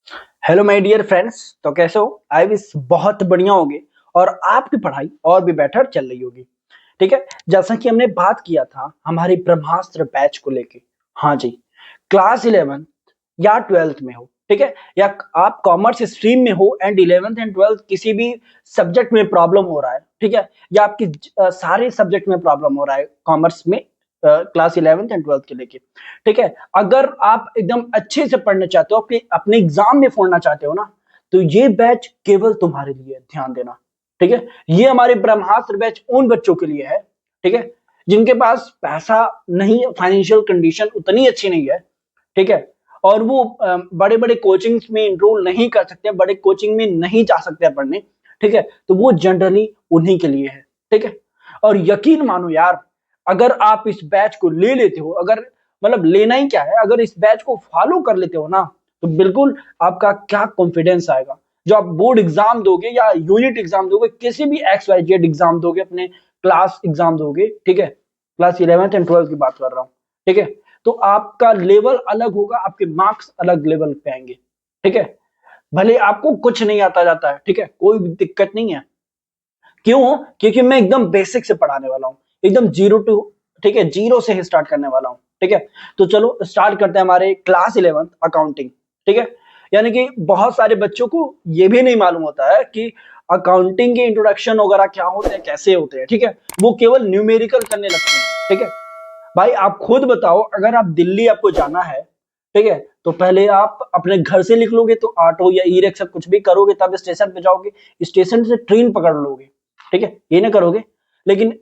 Hello my dear friends. तो कैसे हो? आई विश बहुत बढ़िया होगे और आपकी पढ़ाई और भी बेटर चल रही होगी। ठीक है, जैसा कि हमने बात किया था हमारी ब्रह्मास्त्र बैच को लेके। हाँ जी, क्लास 11 या 12th में हो, ठीक है, या आप कॉमर्स स्ट्रीम में हो एंड 11th एंड 12th किसी भी सब्जेक्ट में प्रॉब्लम हो रहा है, ठीक है, या आपकी सारे सब्जेक्ट में प्रॉब्लम हो रहा है कॉमर्स में, क्लास 11th एंड 12th के लेके। ठीक है, अगर आप एकदम अच्छे से पढ़ना चाहते हो, अपने एग्जाम में फोड़ना चाहते हो ना, तो ये बैच केवल तुम्हारे लिए है, ध्यान देना। ठीक है, ये हमारे ब्रह्मास्त्र बैच उन बच्चों के लिए है, ठीक है, जिनके पास पैसा नहीं, फाइनेंशियल कंडीशन उतनी अच्छी नहीं है, ठीक है, और वो बड़े बड़े कोचिंग्स में इनरोल नहीं कर सकते, बड़े कोचिंग में नहीं जा सकते पढ़ने। ठीक है, तो वो जनरली उन्हीं के लिए है। ठीक है, और यकीन मानो यार, अगर आप इस बैच को ले लेते हो, अगर मतलब लेना ही क्या है, अगर इस बैच को फॉलो कर लेते हो ना, तो बिल्कुल आपका क्या कॉन्फिडेंस आएगा। जो आप बोर्ड एग्जाम दोगे या यूनिट एग्जाम दोगे, किसी भी XYZ एग्जाम दोगे, अपने क्लास एग्जाम दोगे, ठीक है, क्लास 11th एंड 12th की बात कर रहा हूँ, ठीक है, तो आपका लेवल अलग होगा, आपके मार्क्स अलग लेवल पे आएंगे। ठीक है, भले आपको कुछ नहीं आता जाता है, ठीक है, कोई भी दिक्कत नहीं है। क्यों? क्योंकि मैं एकदम बेसिक से पढ़ाने वाला हूँ, एकदम जीरो टू, ठीक है, जीरो से ही स्टार्ट करने वाला हूँ। ठीक है, तो चलो स्टार्ट करते हैं हमारे क्लास 11th अकाउंटिंग। ठीक है, यानी कि बहुत सारे बच्चों को ये भी नहीं मालूम होता है कि अकाउंटिंग के इंट्रोडक्शन वगैरह क्या होते हैं, कैसे होते हैं। ठीक है, वो केवल न्यूमेरिकल करने लगते हैं। ठीक है, भाई आप खुद बताओ, अगर आप दिल्ली आपको जाना है, ठीक है, तो पहले आप अपने घर से निकलोगे तो ऑटो या ई रिक्शा कुछ भी करोगे, तब स्टेशन पे जाओगे, स्टेशन से ट्रेन पकड़ लोगे। ठीक है, ये ना करोगे। लेकिन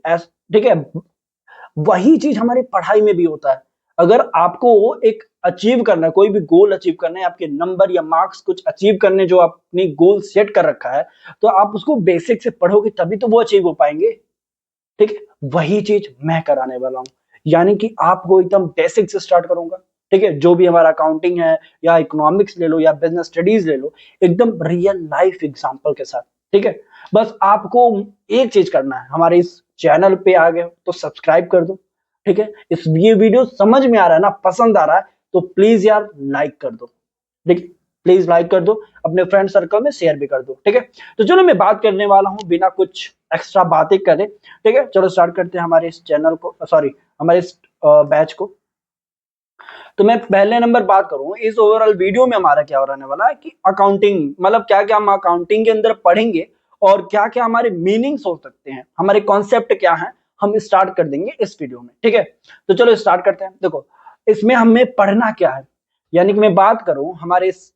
ठीक है, वही चीज हमारी पढ़ाई में भी होता है। अगर आपको एक अचीव करना है, कोई भी गोल अचीव करना है, आपके नंबर या मार्क्स कुछ अचीव करने, जो आपने गोल सेट कर रखा है, तो आप उसको बेसिक से पढ़ोगे तभी तो वो अचीव हो पाएंगे। ठीक है, वही चीज मैं कराने वाला हूँ, यानी कि आपको एकदम बेसिक से स्टार्ट करूंगा। ठीक है, जो भी हमारा अकाउंटिंग है या इकोनॉमिक्स ले लो या बिजनेस स्टडीज ले लो, एकदम रियल लाइफ एग्जांपल के साथ। ठीक है, बस आपको एक चीज करना है, हमारे इस चैनल पे आ गए हो तो सब्सक्राइब कर दो। ठीक है, इस ये वीडियो समझ में आ रहा है ना, पसंद आ रहा है, तो प्लीज यार लाइक कर दो। ठीक है, प्लीज लाइक कर दो, अपने फ्रेंड सर्कल में शेयर भी कर दो। ठीक है, तो चलो मैं बात करने वाला हूँ बिना कुछ एक्स्ट्रा बातें करे। ठीक है, चलो स्टार्ट करते हैं हमारे इस चैनल को, सॉरी, हमारे इस बैच को। तो मैं पहले नंबर बात करूं, इस ओवरऑल वीडियो में हमारा क्या रहने वाला है कि अकाउंटिंग मतलब क्या क्या हम अकाउंटिंग के अंदर पढ़ेंगे और क्या क्या हमारे मीनिंग्स हो सकते हैं, हमारे कॉन्सेप्ट क्या है, हम स्टार्ट कर देंगे इस वीडियो में। ठीक है, तो चलो स्टार्ट करते हैं। देखो, इसमें हमें पढ़ना क्या है, यानी कि मैं बात करूं हमारे इस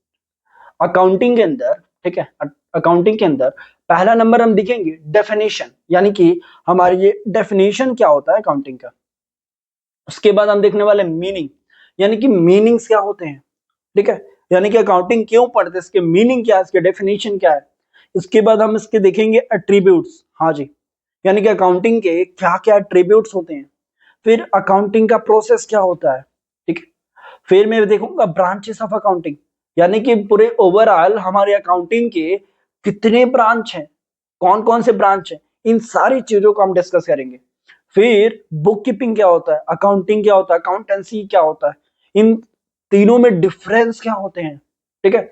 अकाउंटिंग के अंदर। ठीक है, अकाउंटिंग के अंदर पहला नंबर हम देखेंगे डेफिनेशन, यानी कि हमारी ये डेफिनेशन क्या होता है अकाउंटिंग का। उसके बाद हम देखने वाले मीनिंग, यानी कि मीनिंग्स क्या होते हैं। ठीक है, यानी कि अकाउंटिंग क्यों पढ़ते हैं, इसके मीनिंग क्या है, इसके डेफिनेशन क्या है। इसके बाद हम इसके देखेंगे एट्रीब्यूट्स। हाँ जी, यानी कि अकाउंटिंग के क्या क्या एट्रीब्यूट्स होते हैं। फिर अकाउंटिंग का प्रोसेस क्या होता है। ठीक है, फिर मैं देखूंगा ब्रांचेस ऑफ अकाउंटिंग, यानी कि पूरे ओवरऑल हमारे अकाउंटिंग के कितने ब्रांच हैं, कौन कौन से ब्रांच हैं, इन सारी चीजों को हम डिस्कस करेंगे। फिर बुक कीपिंग क्या होता है, अकाउंटिंग क्या होता है, अकाउंटेंसी क्या होता है, इन तीनों में डिफरेंस क्या होते हैं। ठीक है,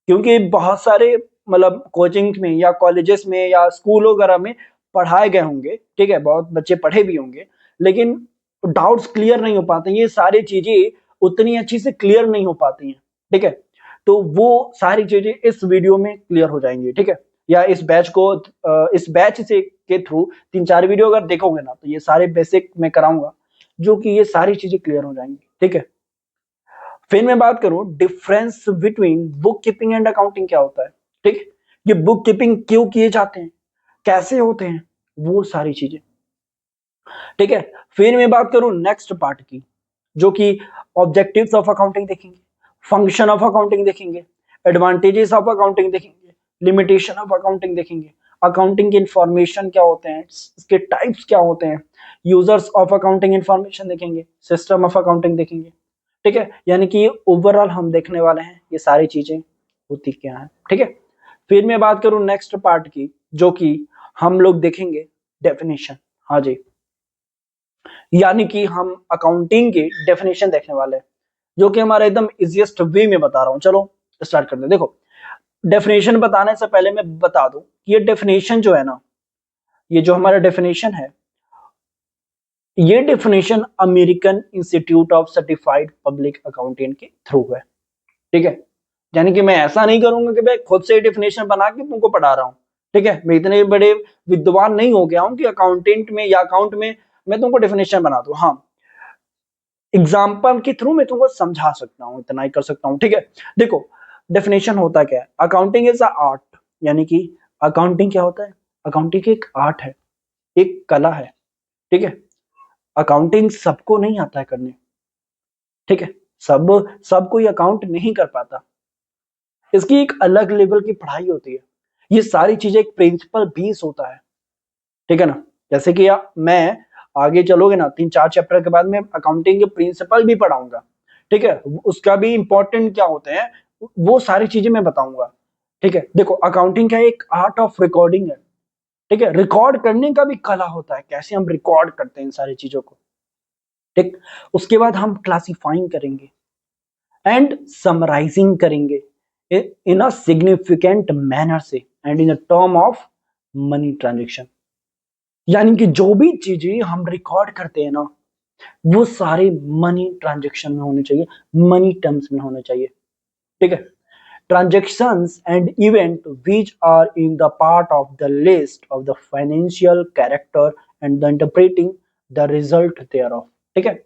क्योंकि बहुत सारे मतलब कोचिंग में या कॉलेजेस में या स्कूल वगैरह में पढ़ाए गए होंगे, ठीक है, बहुत बच्चे पढ़े भी होंगे, लेकिन डाउट्स क्लियर नहीं हो पाते, ये सारी चीजें उतनी अच्छी से क्लियर नहीं हो पाती हैं। ठीक है, तो वो सारी चीजें इस वीडियो में क्लियर हो जाएंगी। ठीक है, या इस बैच को इस बैच से के थ्रू 3-4 वीडियो अगर देखोगे ना, तो ये सारे बेसिक मैं कराऊंगा, जो कि ये सारी चीजें क्लियर हो जाएंगी। ठीक है, फिर मैं बात करूं difference between book keeping and accounting क्या होता है। ठीक है, ये बुक कीपिंग क्यों किए जाते हैं, कैसे होते हैं, वो सारी चीजें। ठीक है, फिर मैं बात करूं नेक्स्ट पार्ट की, जो कि ऑब्जेक्टिव्स ऑफ अकाउंटिंग देखेंगे, फंक्शन ऑफ अकाउंटिंग देखेंगे, एडवांटेजेस ऑफ अकाउंटिंग देखेंगे, लिमिटेशन ऑफ अकाउंटिंग देखेंगे, अकाउंटिंग के इंफॉर्मेशन क्या होते हैं, इसके टाइप्स क्या होते हैं, यूजर्स ऑफ अकाउंटिंग इंफॉर्मेशन देखेंगे, सिस्टम ऑफ अकाउंटिंग देखेंगे। ठीक है, यानी कि ये ओवरऑल हम देखने वाले हैं, ये सारी चीजें होती क्या है। ठीक है, फिर मैं बात करूं नेक्स्ट पार्ट की, जो कि हम लोग देखेंगे डेफिनेशन। हाँ जी, यानी कि हम अकाउंटिंग के डेफिनेशन देखने वाले हैं, जो कि हमारा एकदम इजिएस्ट वे में बता रहा हूं। चलो स्टार्ट करते हैं। देखो, डेफिनेशन बताने से पहले मैं बता दूं कि ये डेफिनेशन जो है ना, ये जो हमारा डेफिनेशन है, ये definition American institute of certified public accountant के थ्रू है। ठीक है, यानी कि मैं ऐसा नहीं करूंगा कि मैं खुद से डेफिनेशन बना के तुमको पढ़ा रहा हूँ। ठीक है, मैं इतने बड़े विद्वान नहीं हो गया हूं कि अकाउंटेंट में या अकाउंट में मैं तुमको डेफिनेशन बना दूं। हाँ, एग्जाम्पल के थ्रू मैं तुमको समझा सकता हूँ, इतना ही कर सकता हूँ। ठीक है, देखो, डेफिनेशन होता क्या है? अकाउंटिंग इज अ आर्ट, यानी कि अकाउंटिंग क्या होता है? अकाउंटिंग एक आर्ट है, एक कला है। ठीक है, अकाउंटिंग सबको नहीं आता है करने। ठीक है, सब कोई अकाउंट नहीं कर पाता, इसकी एक अलग लेवल की पढ़ाई होती है। ये सारी चीजें एक प्रिंसिपल बेस होता है। ठीक है ना, जैसे कि मैं आगे चलोगे ना 3-4 चैप्टर के बाद मैं अकाउंटिंग के प्रिंसिपल भी पढ़ाऊंगा। ठीक है, उसका भी इंपॉर्टेंट क्या होते हैं वो सारी चीजें मैं बताऊंगा। ठीक है, देखो, अकाउंटिंग का एक आर्ट ऑफ रिकॉर्डिंग है। ठीक है, रिकॉर्ड करने का भी कला होता है, कैसे हम रिकॉर्ड करते हैं इन सारी चीजों को। ठीक, उसके बाद हम क्लासिफाइंग करेंगे एंड समराइजिंग करेंगे इन अ सिग्निफिकेंट मैनर से and in a term of money transaction. यानी कि जो भी चीजें हम रिकॉर्ड करते हैं ना, वो सारे मनी ट्रांजेक्शन में होने चाहिए, मनी टर्म्स में होने चाहिए। ठीक है, transactions and event which are in the part of the list of the financial character and the interpreting the result thereof। ठीक है,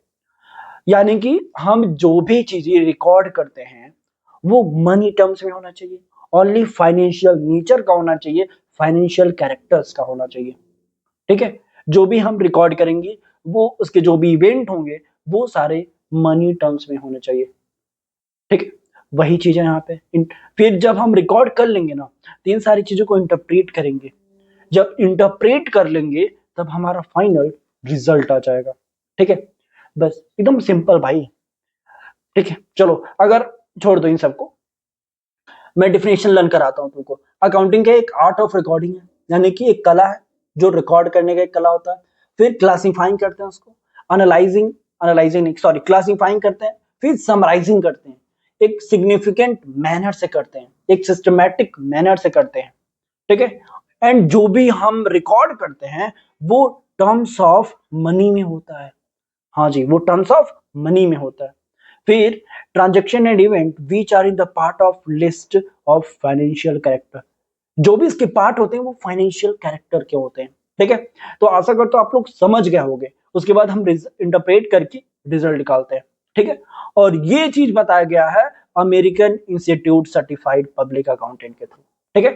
यानी कि हम जो भी चीजें रिकॉर्ड करते हैं वो मनी टर्म्स में होना चाहिए, ओनली फाइनेंशियल नेचर का होना चाहिए, फाइनेंशियल कैरेक्टर्स का होना चाहिए। ठीक है, जो भी हम रिकॉर्ड करेंगे वो उसके जो भी इवेंट होंगे वो सारे मनी टर्म्स में होने चाहिए। ठीक है, वही चीज है यहाँ पे। फिर जब हम रिकॉर्ड कर लेंगे ना, तो इन सारी चीजों को इंटरप्रेट करेंगे। जब इंटरप्रेट कर लेंगे तब हमारा फाइनल रिजल्ट आ जाएगा। ठीक है, बस एकदम सिंपल भाई। ठीक है, चलो, अगर छोड़ दो इन सबको, मैं डिफिनेशन लर्न कराता हूँ तुमको। अकाउंटिंग का एक आर्ट ऑफ रिकॉर्डिंग है, यानी कि एक कला है, जो रिकॉर्ड करने का एक कला होता है। फिर क्लासिफाइंग करते हैं उसको, एनालाइजिंग एनालाइजिंग नहीं, सॉरी, क्लासिफाइंग करते हैं, फिर समराइजिंग करते हैं, एक सिग्निफिकेंट मैनर से करते हैं, एक सिस्टमैटिक मैनर से करते हैं। ठीक है, एंड जो भी हम रिकॉर्ड करते हैं वो टर्म्स ऑफ मनी में होता है। हाँ जी, वो टर्म्स ऑफ मनी में होता है। फिर transaction and event which are in the part of list of financial character, जो भी इसके पार्ट होते हैं वो फाइनेंशियल कैरेक्टर के होते हैं। ठीक है, तो आशा करता हूं आप लोग समझ गए होंगे। उसके बाद हम इंटरप्रेट करके रिजल्ट निकालते हैं। ठीक है, और ये चीज बताया गया है American institute certified public accountant के थ्रू। ठीक है,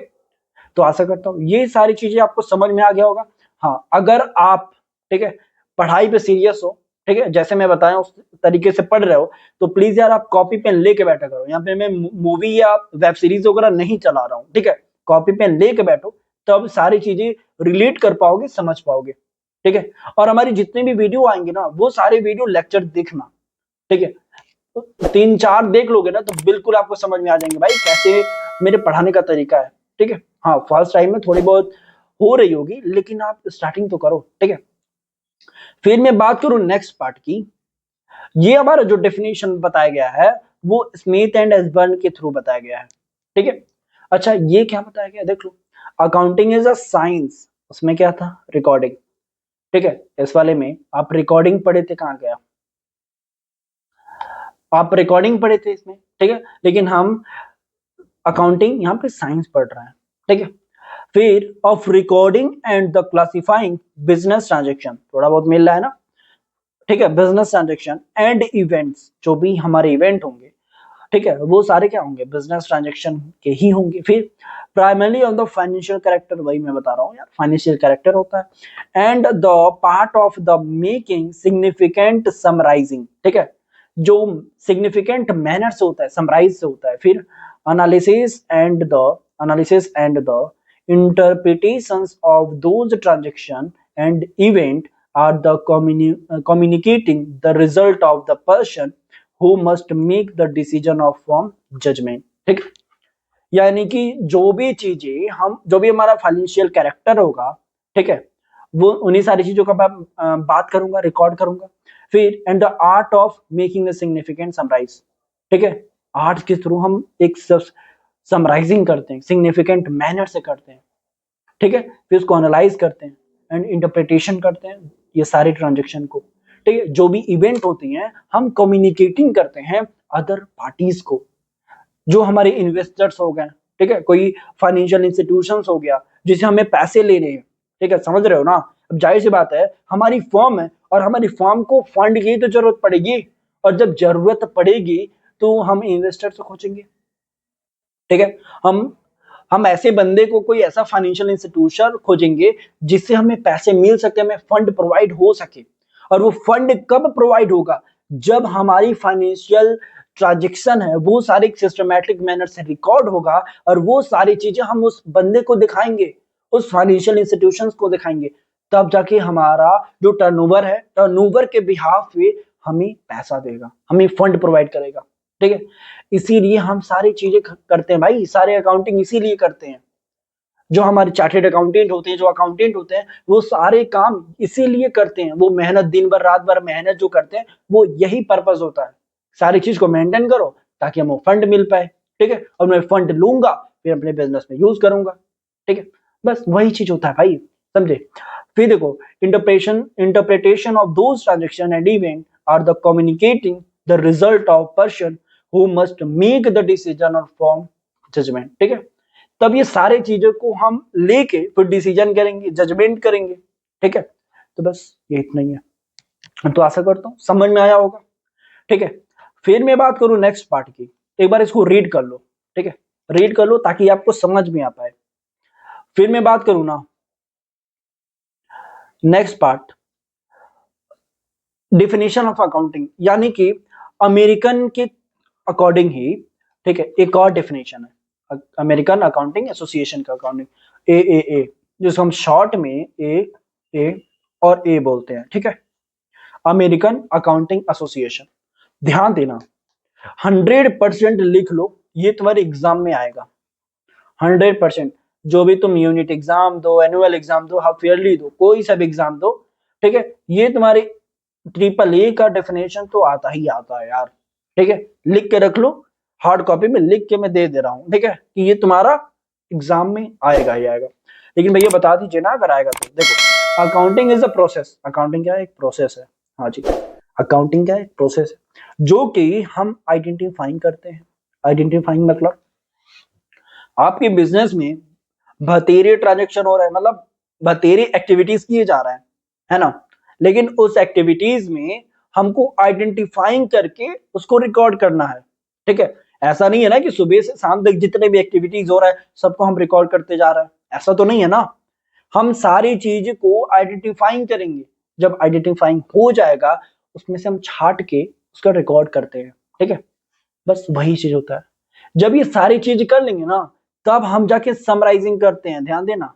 तो आशा करता हूँ ये सारी चीजें आपको समझ में आ गया होगा। हाँ, अगर आप, ठीक है, पढ़ाई पे सीरियस हो, ठीक है, जैसे मैं बताया उस तरीके से पढ़ रहे हो, तो प्लीज यार आप कॉपी पेन लेके बैठा करो। यहाँ पे मैं मूवी या वेब सीरीज वगैरह नहीं चला रहा हूँ। ठीक है, कॉपी पेन लेके बैठो, तब सारी चीजें रिलेट कर पाओगे, समझ पाओगे। ठीक है, और हमारी जितने भी वीडियो आएंगे ना, वो सारे वीडियो लेक्चर देखना। ठीक है, तो 3-4 देख लोगे ना तो बिल्कुल आपको समझ में आ जाएंगे भाई कैसे मेरे पढ़ाने का तरीका है। ठीक है, हाँ, फर्स्ट टाइम में थोड़ी बहुत हो रही होगी, लेकिन आप स्टार्टिंग तो करो। ठीक है, फिर मैं बात करूं नेक्स्ट पार्ट की। ये हमारा जो डेफिनेशन बताया गया है वो स्मिथ एंड एसबर्न के थ्रू बताया गया है। ठीक है, अच्छा, ये क्या बताया गया देख लो। अकाउंटिंग इज अ साइंस, उसमें क्या था? रिकॉर्डिंग। ठीक है, इस वाले में आप रिकॉर्डिंग पढ़े थे, कहाँ गया? आप रिकॉर्डिंग पढ़े थे इसमें। ठीक है, लेकिन हम अकाउंटिंग यहाँ पे साइंस पढ़ रहे हैं। ठीक है, फिर of recording and the classifying business transaction, थोड़ा बहुत मिल रहा है ना। ठीक है, बिजनेस ट्रांजेक्शन एंड इवेंट्स, जो भी हमारे इवेंट होंगे, ठीक है, वो सारे क्या होंगे? बिजनेस ट्रांजेक्शन के ही होंगे। फिर primarily on the financial character, वही मैं बता रहा हूँ यार, फाइनेंशियल कैरेक्टर होता है। And the part of the making significant summarising, ठीक है, जो सिग्निफिकेंट मैनर से होता है, समराइज से होता है। फिर analysis and the interpretations of those transaction and event are the communicating the result of the person who must make the decision of from judgment। ठीक, यानी कि जो भी चीजें हम, जो भी हमारा फाइनेंशियल कैरेक्टर होगा, ठीक है, वो उन्हीं सारी चीजों का मैं बात करूंगा, रिकॉर्ड करूंगा। फिर and the art of making a significant summarise, ठीक है, आर्ट्स के थ्रू हम एक समराइजिंग करते हैं, सिग्निफिकेंट मैनर से करते हैं, ठीक है, फिर उसको एनालाइज करते हैं एंड इंटरप्रिटेशन करते हैं ये सारे ट्रांजेक्शन को, ठीक है। जो भी इवेंट होती हैं हम कम्युनिकेटिंग करते हैं अदर पार्टीज को, जो हमारे इन्वेस्टर्स हो गए, ठीक है, कोई फाइनेंशियल इंस्टीट्यूशंस हो गया जिसे हमें पैसे लेने हैं, ठीक है, समझ रहे हो ना। अब जाहिर सी बात है हमारी फर्म है और हमारी फर्म को फंड की तो जरूरत पड़ेगी, और जब जरूरत पड़ेगी तो हम इन्वेस्टर से खोजेंगे, ठीक है। हम ऐसे बंदे को, कोई ऐसा फाइनेंशियल इंस्टीट्यूशन खोजेंगे जिससे हमें पैसे मिल सके, हमें फंड प्रोवाइड हो सके। और वो फंड कब प्रोवाइड होगा, जब हमारी फाइनेंशियल ट्रांजेक्शन है वो सारी सिस्टमैटिक मैनर से रिकॉर्ड होगा, और वो सारी चीजें हम उस बंदे को दिखाएंगे, उस फाइनेंशियल इंस्टीट्यूशंस को दिखाएंगे, तब जाके हमारा जो टर्नओवर है, टर्नओवर के बिहाफ पे हमें पैसा देगा, हमें फंड प्रोवाइड करेगा, ठीक है। इसीलिए हम सारी चीजें करते हैं भाई, सारे अकाउंटिंग इसीलिए करते हैं। जो हमारे चार्टेड अकाउंटेंट होते हैं, जो अकाउंटेंट होते हैं, वो सारे काम इसीलिए करते हैं। वो मेहनत, दिन भर रात भर मेहनत जो करते हैं, वो यही पर्पस होता है, सारी चीज को मेंटेन करो ताकि हमें फंड मिल पाए, ठीक है। और मैं फंड लूंगा फिर अपने बिजनेस में यूज करूंगा, ठीक है। बस वही चीज होता है भाई, समझे। फिर देखो, interpretation of those transaction and event are the communicating the result of person who must make the decision or form judgment, ठीक है। तब ये सारे चीजों को हम लेके फिर डिसीजन करेंगे, जजमेंट करेंगे, ठीक है। तो बस ये इतना ही है, तो आशा करता हूँ समझ में आया होगा, ठीक है। फिर मैं बात करूं नेक्स्ट पार्ट की, एक बार इसको रीड कर लो, ठीक है, रीड कर लो ताकि आपको समझ में आ पाए। फिर मैं बात करूं ना next part, definition of accounting, यानी कि अमेरिकन के अकॉर्डिंग ही, ठीक है, एक और डेफिनेशन है अमेरिकन अकाउंटिंग एसोसिएशन का, अकाउंटिंग ए, जिसको हम शॉर्ट में ए और ए बोलते हैं, ठीक है। अमेरिकन अकाउंटिंग एसोसिएशन, ध्यान देना 100% लिख लो, ये तुम्हारे एग्जाम में आएगा 100%। जो भी तुम यूनिट एग्जाम दो, एनुअल एग्जाम दो, हाफ ईयरली दो, कोई सा भी एग्जाम दो, ठीक है, ये तुम्हारे ट्रिपल ए का डेफिनेशन तो आता ही आता है यार, ठीक है। लिख के रख लो, हार्ड कॉपी में लिख के मैं दे दे रहा हूं, ठीक है, कि ये तुम्हारा एग्जाम में आएगा ही आएगा। लेकिन भैया बता दीजिए ना अगर आएगा तो। देखो, accounting is a process, accounting क्या है, एक प्रोसेस है, हाँ जी, अकाउंटिंग क्या है, एक प्रोसेस है जो कि हम आइडेंटिफाइंग करते हैं। आइडेंटिफाइंग मतलब आपके बिजनेस में बतेरे ट्रांजेक्शन हो रहा है, मतलब बतेरे एक्टिविटीज किए जा रहे हैं, है ना। लेकिन उस एक्टिविटीज में हमको आइडेंटिफाइंग करके उसको रिकॉर्ड करना है, ठीक है। ऐसा नहीं है ना कि सुबह से शाम तक जितने भी एक्टिविटीज हो रहा है सबको हम रिकॉर्ड करते जा रहे हैं, ऐसा तो नहीं है ना। हम सारी चीज को आइडेंटिफाइंग करेंगे, जब आइडेंटिफाइंग हो जाएगा उसमें से हम छाट के उसका रिकॉर्ड करते हैं, ठीक है। बस वही चीज होता है। जब ये सारी चीज कर लेंगे ना, तब हम जाके समराइजिंग करते हैं, ध्यान देना।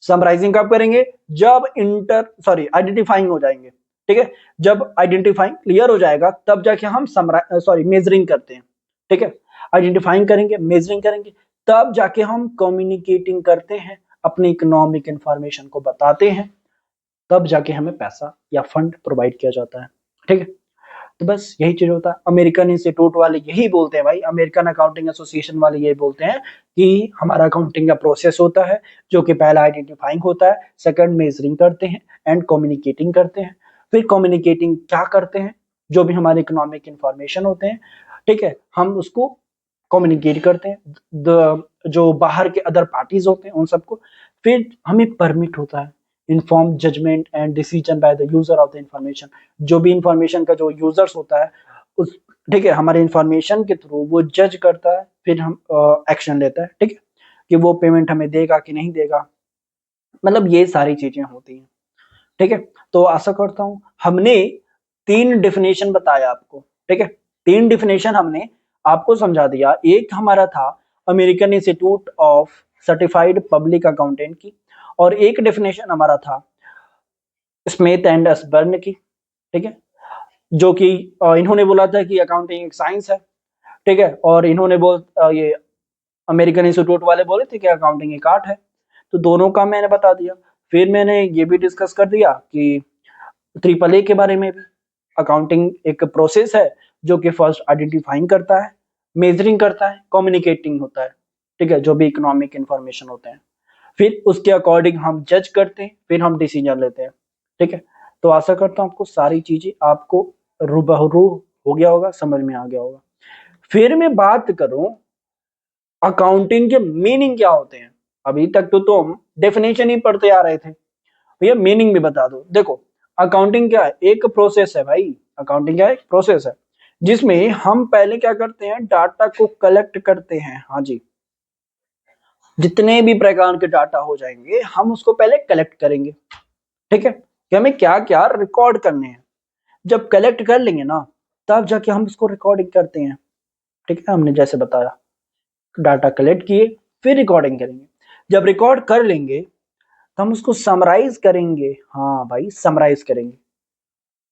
समराइजिंग कब करेंगे, जब आइडेंटिफाइंग हो जाएंगे, ठीक है। जब आइडेंटिफाइंग क्लियर हो जाएगा तब जाके हम मेजरिंग करते हैं, ठीक है। आइडेंटिफाइंग करेंगे, मेजरिंग करेंगे, तब जाके हम कम्युनिकेटिंग करते हैं, अपनी इकोनॉमिक इंफॉर्मेशन को बताते हैं, तब जाके हमें पैसा या फंड प्रोवाइड किया जाता है, ठीक है। तो बस यही चीज होता है। अमेरिकन इंस्टीट्यूट वाले यही बोलते हैं भाई, अमेरिकन अकाउंटिंग एसोसिएशन वाले यही बोलते हैं कि हमारा अकाउंटिंग का प्रोसेस होता है, जो कि पहला आइडेंटिफाइंग होता है, सेकंड मेजरिंग करते हैं एंड कम्युनिकेटिंग करते हैं। फिर कम्युनिकेटिंग क्या करते हैं, जो भी हमारे इकोनॉमिक इंफॉर्मेशन होते हैं, ठीक है, हम उसको कम्युनिकेट करते हैं जो बाहर के अदर पार्टीज होते हैं उन सबको। फिर हमें परमिट होता है inform judgement and decision by the user of the information. जो भी इंफॉर्मेशन का जो यूजर्स होता है उस, ठीक है, हमारे इंफॉर्मेशन के थ्रू वो जज करता है, फिर हम एक्शन लेता है, ठीक है, कि वो पेमेंट हमें देगा कि नहीं देगा। मतलब ये सारी चीजें होती हैं, ठीक है। तो आशा करता हूँ हमने 3 डेफिनेशन बताया आपको, ठीक है। 3 डेफिनेशन हमने आपको समझा दिया। एक हमारा था American institute of certified public accountant की, और एक डेफिनेशन हमारा था स्मिथ एंड असबर्न की, ठीक है, जो कि इन्होंने बोला था कि अकाउंटिंग एक साइंस है, ठीक है, और इन्होंने ये अमेरिकन इंस्टीट्यूट वाले बोले थे कि अकाउंटिंग एक आर्ट है। तो दोनों का मैंने बता दिया। फिर मैंने ये भी डिस्कस कर दिया कि ट्रिपल ए के बारे में भी, अकाउंटिंग एक प्रोसेस है जो कि फर्स्ट आइडेंटिफाइंग करता है, मेजरिंग करता है, कम्युनिकेटिंग होता है, ठीक है, जो भी इकोनॉमिक इंफॉर्मेशन होते हैं। फिर उसके अकॉर्डिंग हम जज करते हैं, फिर हम डिसीजन लेते हैं, ठीक है। तो आशा करता हूँ आपको सारी चीजें आपको रूबरू हो गया होगा, समझ में आ गया होगा। फिर मैं बात करूं अकाउंटिंग के मीनिंग क्या होते हैं। अभी तक तो तुम डेफिनेशन ही पढ़ते आ रहे थे, भैया मीनिंग भी बता दो। देखो अकाउंटिंग क्या है, एक प्रोसेस है भाई। अकाउंटिंग क्या है, एक प्रोसेस है जिसमें हम पहले क्या करते हैं, डाटा को कलेक्ट करते हैं। हाँ जी, जितने भी प्रकार के डाटा हो जाएंगे हम उसको पहले कलेक्ट करेंगे, ठीक है, कि हमें क्या क्या रिकॉर्ड करने हैं। जब कलेक्ट कर लेंगे ना, तब जाके हम उसको रिकॉर्डिंग करते हैं, ठीक है। हमने जैसे बताया, डाटा कलेक्ट किए, फिर रिकॉर्डिंग करेंगे। जब रिकॉर्ड कर लेंगे तो हम उसको समराइज करेंगे। हाँ भाई, समराइज करेंगे,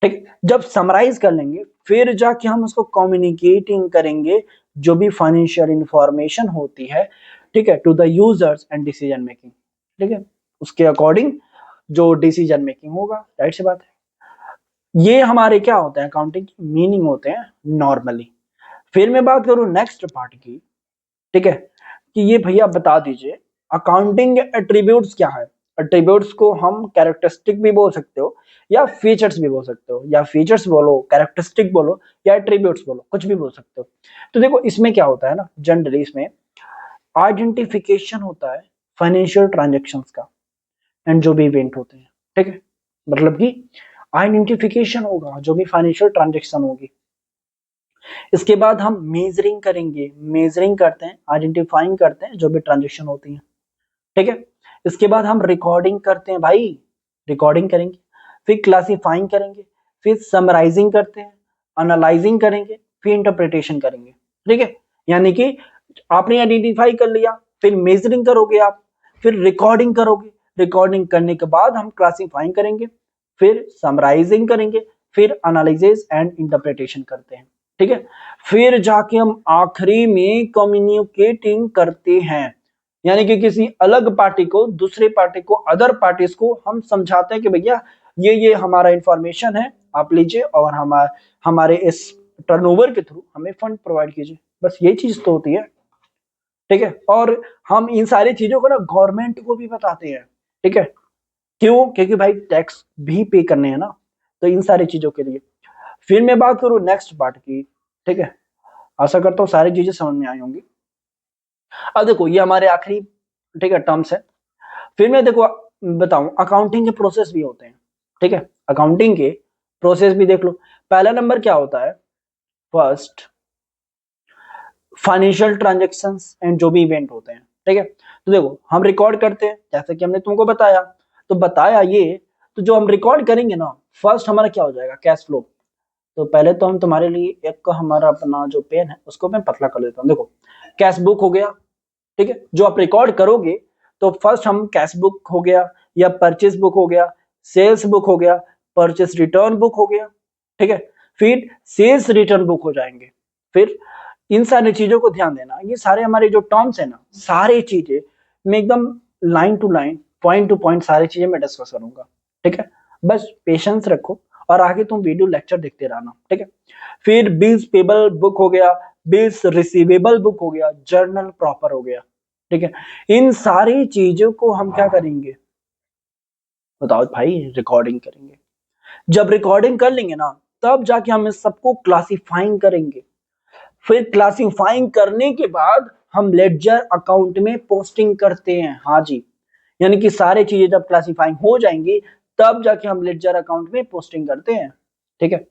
ठीक है। जब समराइज कर लेंगे फिर जाके हम उसको कम्युनिकेटिंग करेंगे, जो भी फाइनेंशियल इंफॉर्मेशन होती है, ठीक है, to the users and decision making, ठीक है, उसके अकॉर्डिंग जो डिसीजन मेकिंग होगा। राइट सी बात है। ये हमारे क्या होते हैं, अकाउंटिंग की मीनिंग होते हैं नॉर्मली। फिर मैं बात करूं नेक्स्ट पार्ट की, ठीक है, कि ये भैया बता दीजिए अकाउंटिंग एट्रीब्यूट्स क्या है। एट्रीब्यूट्स को हम कैरेक्टरिस्टिक भी बोल सकते हो या फीचर्स भी बोल सकते हो, या फीचर्स बोलो, कैरेक्टरिस्टिक बोलो, या एट्रीब्यूट्स बोलो, कुछ भी बोल सकते हो। तो देखो इसमें क्या होता है ना, जनरली इसमें आइडेंटिफिकेशन होता है फाइनेंशियल ट्रांजेक्शन्स का एंड जो भी इवेंट होते हैं, ठीक है। मतलब कि आइडेंटिफिकेशन होगा जो भी फाइनेंशियल ट्रांजेक्शन होगी। इसके बाद हम मेजरिंग करेंगे, मेजरिंग करते हैं, आइडेंटिफाइंग करते हैं जो भी ट्रांजेक्शन होती है, ठीक है। इसके बाद हम रिकॉर्डिंग करते हैं भाई, रिकॉर्डिंग करेंगे, फिर क्लासिफाइंग करेंगे, फिर समराइजिंग करते हैं, एनालाइजिंग करेंगे, फिर इंटरप्रिटेशन करेंगे, ठीक है। यानी कि आपने आइडेंटिफाई कर लिया, फिर मेजरिंग करोगे आप, फिर रिकॉर्डिंग करोगे, रिकॉर्डिंग करने के बाद हम क्लासिफाइंग करेंगे, फिर समराइजिंग करेंगे, फिर एनालिसिस एंड इंटरप्रिटेशन करते हैं, ठीक है। फिर जाके हम आखिरी में कम्युनिकेटिंग करते हैं, यानी कि किसी अलग पार्टी को, दूसरे पार्टी को, अदर पार्टीज को हम समझाते हैं कि भैया ये हमारा इंफॉर्मेशन है, आप लीजिए और हमारे इस टर्नओवर के थ्रू हमें फंड प्रोवाइड कीजिए। बस ये चीज तो होती है, ठीक है। और हम इन सारी चीजों को ना गवर्नमेंट को भी बताते हैं, ठीक है। क्यों? क्योंकि भाई टैक्स भी पे करने हैं ना, तो इन सारी चीजों के लिए। फिर मैं बात करूं नेक्स्ट पार्ट की, ठीक है। आशा करता हूँ सारी चीजें समझ में आई होंगी। अब देखो ये हमारे आखिरी, ठीक है, टर्म्स है। फिर मैं देखो बताऊं अकाउंटिंग के प्रोसेस भी होते हैं, ठीक है। अकाउंटिंग के प्रोसेस भी देख लो। पहला नंबर क्या होता है, फर्स्ट फाइनेंशियल ट्रांजेक्शंस एंड जो भी इवेंट होते हैं, ठीक है। तो देखो हम रिकॉर्ड करते हैं जैसे कि हमने तुमको बताया, तो बताया ये, तो जो हम रिकॉर्ड करेंगे ना, फर्स्ट हमारा क्या हो जाएगा, कैश फ्लो। तो पहले तो हम तुम्हारे लिए एक हमारा अपना जो पेन है उसको मैं पतला कर लेता हूँ। देखो कैश बुक हो गया, ठीक है, जो आप रिकॉर्ड करोगे, तो फर्स्ट हम कैश बुक हो गया, या परचेस बुक हो गया, सेल्स बुक हो गया, परचेस रिटर्न बुक हो गया, ठीक है। फिर सेल्स रिटर्न बुक हो जाएंगे। फिर इन सारी चीजों को ध्यान देना, ये सारे हमारे जो टर्म्स है ना, सारी चीजें मैं एकदम line to line, point to point सारी चीजें मैं डिस्कस करूंगा, ठीक है। बस पेशेंस रखो और आगे तुम वीडियो लेक्चर देखते रहना, ठीक है। फिर बिल्स पेबल बुक हो गया, बिल्स रिसीवेबल बुक हो गया, जर्नल प्रॉपर हो गया, ठीक है। इन सारी चीजों को हम क्या करेंगे, बताओ भाई, रिकॉर्डिंग करेंगे। जब रिकॉर्डिंग कर लेंगे ना, तब जाके हम इस सबको क्लासिफाइंग करेंगे। फिर क्लासिफाइंग करने के बाद हम लेडजर अकाउंट में पोस्टिंग करते हैं। हाँ जी, यानी कि सारी चीजें जब क्लासिफाइंग हो जाएंगी, तब जाके हम लेडजर अकाउंट में पोस्टिंग करते हैं, ठीक है।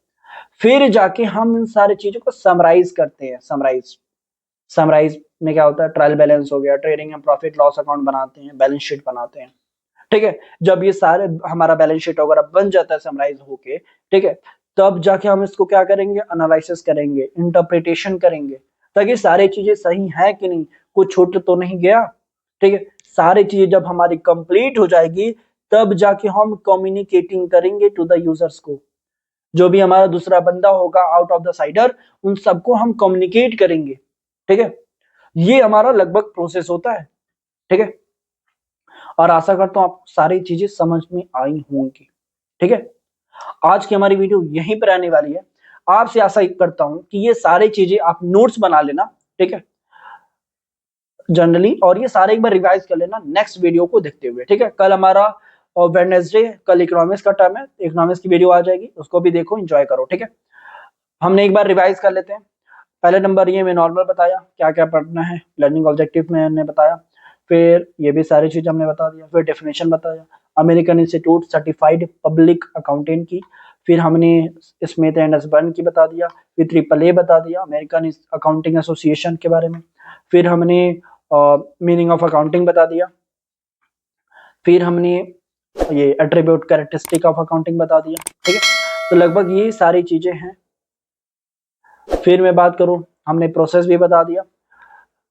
फिर जाके हम इन सारी चीजों को समराइज करते हैं। समराइज, समराइज में क्या होता है, ट्रायल बैलेंस हो गया, trading and profit loss account बनाते हैं, बैलेंस शीट बनाते हैं, ठीक है। जब ये सारे हमारा बैलेंस शीट वगैरह बन जाता है समराइज होके, ठीक है, तब जाके हम इसको क्या करेंगे, एनालिसिस करेंगे, इंटरप्रिटेशन करेंगे, ताकि सारी चीजें सही है कि नहीं, कुछ छूट तो नहीं गया, ठीक है। सारी चीजें जब हमारी कंप्लीट हो जाएगी, तब जाके हम कम्युनिकेटिंग करेंगे टू द यूजर्स को, जो भी हमारा दूसरा बंदा होगा आउट ऑफ द साइडर, उन सबको हम कम्युनिकेट करेंगे, ठीक है। ये हमारा लगभग प्रोसेस होता है, ठीक है। और आशा करता हूँ आपको सारी चीजें समझ में आई होंगी, ठीक है। आज की हमारी वीडियो यहीं पर रहने वाली है। आपसे आशा करता हूं कि ये सारी चीजें आप नोट्स बना लेना ठीक है जनरली। और ये सारे एक बार रिवाइज कर लेना नेक्स्ट वीडियो को देखते हुए, ठीक है। कल हमारा वेडनेसडे, कल इकोनॉमिक्स का टर्म है, इकोनॉमिक्स की वीडियो आ जाएगी, उसको भी देखो, एंजॉय करो, ठीक है। हमने एक बार रिवाइज कर लेते हैं। पहले नंबर ये मैं नॉर्मल बताया, क्या क्या पढ़ना है, लर्निंग ऑब्जेक्टिव में हमने बताया, फिर ये भी सारी चीज हमने बता दिया, फिर डेफिनेशन बताया, American institute certified public accountant की, फिर हमने स्मिथ एंड हसबर्न की बता दिया, फिर ट्रिपल ए बता दिया, अमेरिकन अकाउंटिंग एसोसिएशन के बारे में, फिर हमने मीनिंग ऑफ अकाउंटिंग बता दिया, फिर हमने ये एट्रीब्यूट कैरेक्टरिस्टिक ऑफ अकाउंटिंग बता दिया, ठीक है। तो लगभग ये सारी चीजें हैं। फिर मैं बात करूं, हमने प्रोसेस भी बता दिया,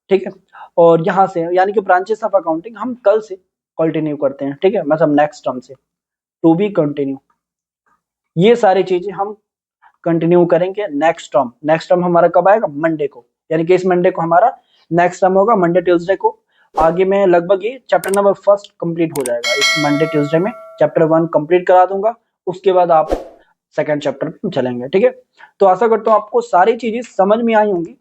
ठीक है। और यहाँ से यानी कि ब्रांचेस ऑफ अकाउंटिंग हम कल से कंटिन्यू करते हैं, ठीक है, मतलब नेक्स्ट टर्म से, टू बी कंटिन्यू। ये सारी चीजें हम कंटिन्यू करेंगे नेक्स्ट टर्म। नेक्स्ट टर्म हमारा कब आएगा? मंडे को, यानी कि इस मंडे को हमारा नेक्स्ट टर्म होगा, मंडे ट्यूसडे को। आगे में लगभग ये चैप्टर नंबर 1 कंप्लीट हो जाएगा इस मंडे ट्यूसडे में, चैप्टर 1 कंप्लीट करा दूंगा, उसके बाद आप सेकंड चैप्टर में चलेंगे, ठीक है। तो आशा करता हूँ आपको सारी चीजें समझ में आई होंगी।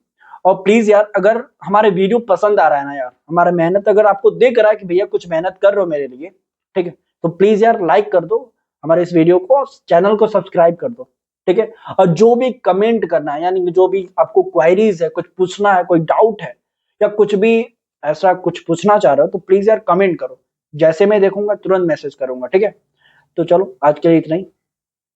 और प्लीज यार, अगर हमारे वीडियो पसंद आ रहा है ना यार, हमारा मेहनत अगर आपको दिख रहा है कि भैया कुछ मेहनत कर रहे हो मेरे लिए, ठीक है, तो प्लीज यार लाइक कर दो हमारे इस वीडियो को, चैनल को सब्सक्राइब कर दो, ठीक है। और जो भी कमेंट करना है, यानी जो भी आपको क्वायरीज है, कुछ पूछना है, कोई डाउट है, या कुछ भी ऐसा कुछ पूछना चाह रहे हो, तो प्लीज यार कमेंट करो, जैसे मैं देखूंगा तुरंत मैसेज करूंगा, ठीक है। तो चलो आज के लिए इतना ही।